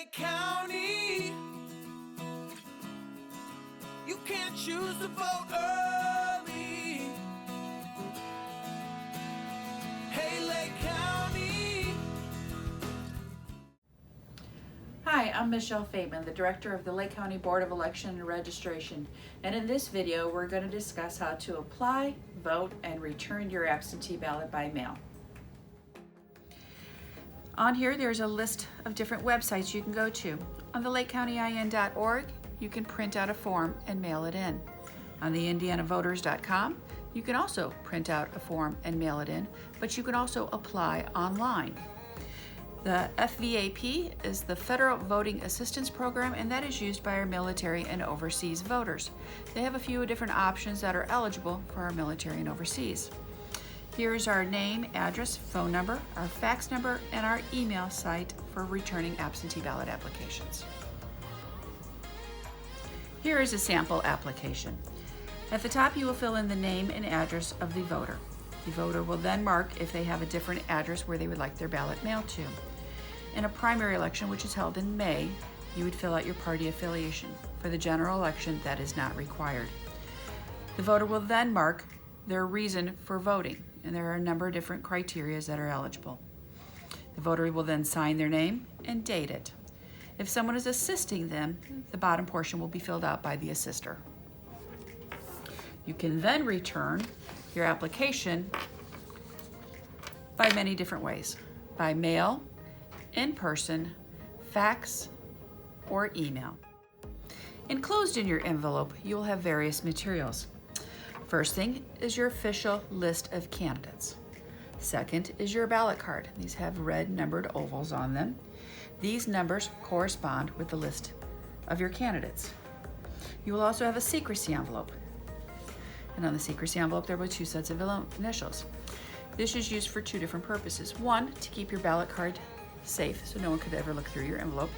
Lake County, you can't choose to vote early. Hey, Lake County. Hi, I'm Michelle Fateman, the Director of the Lake County Board of Election and Registration, and in this video we're going to discuss how to apply, vote, and return your absentee ballot by mail. On here there's a list of different websites you can go to. On the lakecountyIN.org you can print out a form and mail it in. On the indianavoters.com you can also print out a form and mail it in, but you can also apply online. The FVAP is the Federal Voting Assistance Program, and that is used by our military and overseas voters. They have a few different options that are eligible for our military and overseas. Here's our name, address, phone number, our fax number, and our email site for returning absentee ballot applications. Here is a sample application. At the top you will fill in the name and address of the voter. The voter will then mark if they have a different address where they would like their ballot mailed to. In a primary election, which is held in May, you would fill out your party affiliation. For the general election, that is not required. The voter will then mark their reason for voting, and there are a number of different criteria that are eligible. The voter will then sign their name and date it. If someone is assisting them, the bottom portion will be filled out by the assister. You can then return your application by many different ways: by mail, in person, fax, or email. Enclosed in your envelope, you will have various materials. First thing is your official list of candidates. Second is your ballot card. These have red numbered ovals on them. These numbers correspond with the list of your candidates. You will also have a secrecy envelope. And on the secrecy envelope, there will be two sets of initials. This is used for two different purposes. One, to keep your ballot card safe so no one could ever look through your envelope.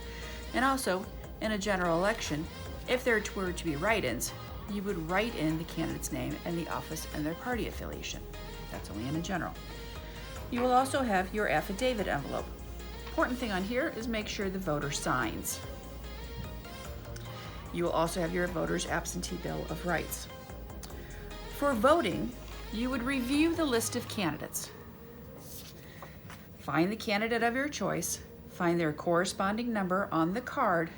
And also, in a general election, if there were to be write-ins, you would write in the candidate's name and the office and their party affiliation. That's only in a general. You will also have your affidavit envelope. Important thing on here is make sure the voter signs. You will also have your voter's absentee bill of rights. For voting, you would review the list of candidates. Find the candidate of your choice, find their corresponding number on the card,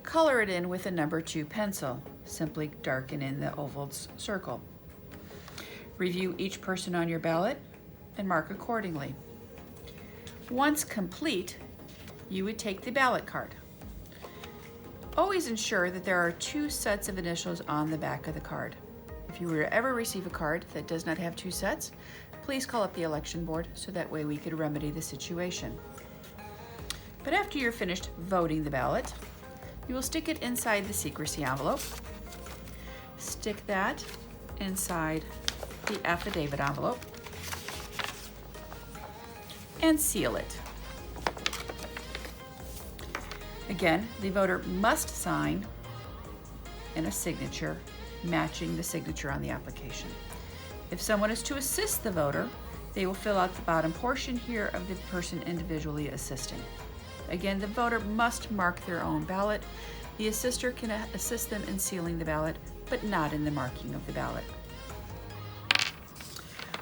color it in with a number 2 pencil. Simply darken in the oval circle. Review each person on your ballot and mark accordingly. Once complete, you would take the ballot card. Always ensure that there are 2 sets of initials on the back of the card. If you were to ever receive a card that does not have 2 sets, please call up the election board so that way we could remedy the situation. But after you're finished voting the ballot, you will stick it inside the secrecy envelope. Stick that inside the affidavit envelope and seal it. Again, the voter must sign in a signature matching the signature on the application. If someone is to assist the voter, they will fill out the bottom portion here of the person individually assisting. Again, the voter must mark their own ballot. The assister can assist them in sealing the ballot, but not in the marking of the ballot.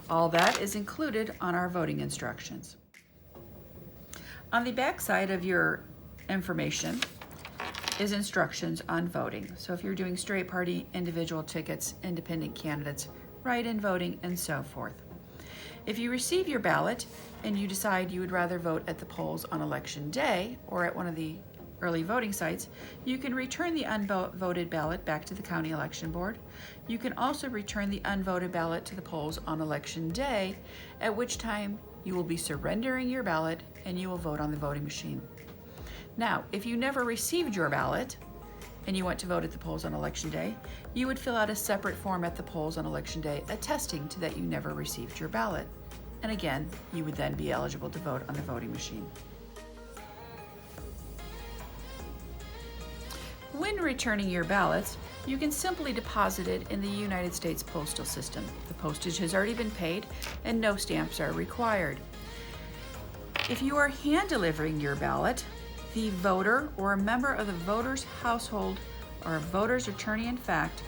All that is included on our voting instructions. On the back side of your information is instructions on voting. So if you're doing straight party, individual tickets, independent candidates, write-in voting, and so forth. If you receive your ballot and you decide you would rather vote at the polls on election day or at one of the early voting sites, you can return the unvoted ballot back to the county election board. You can also return the unvoted ballot to the polls on election day, at which time you will be surrendering your ballot and you will vote on the voting machine. Now, if you never received your ballot and you went to vote at the polls on election day, you would fill out a separate form at the polls on election day attesting to that you never received your ballot. And again, you would then be eligible to vote on the voting machine. When returning your ballots, you can simply deposit it in the United States postal system. The postage has already been paid and no stamps are required. If you are hand delivering your ballot, The voter or a member of the voter's household or a voter's attorney in fact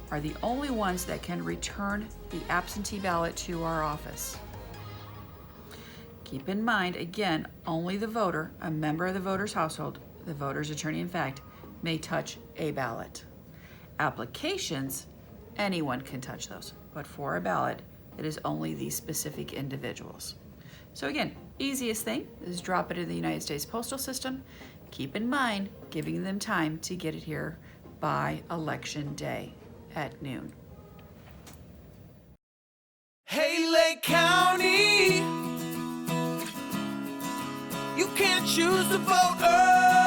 are the only ones that can return the absentee ballot to our office. Keep in mind, again, only the voter, a member of the voter's household, the voter's attorney in fact, may touch a ballot. Applications, anyone can touch those, but for a ballot, it is only these specific individuals. So again, easiest thing is drop it in the United States Postal System. Keep in mind, giving them time to get it here by Election Day at noon. Hey, Lake County, you can't choose the voter.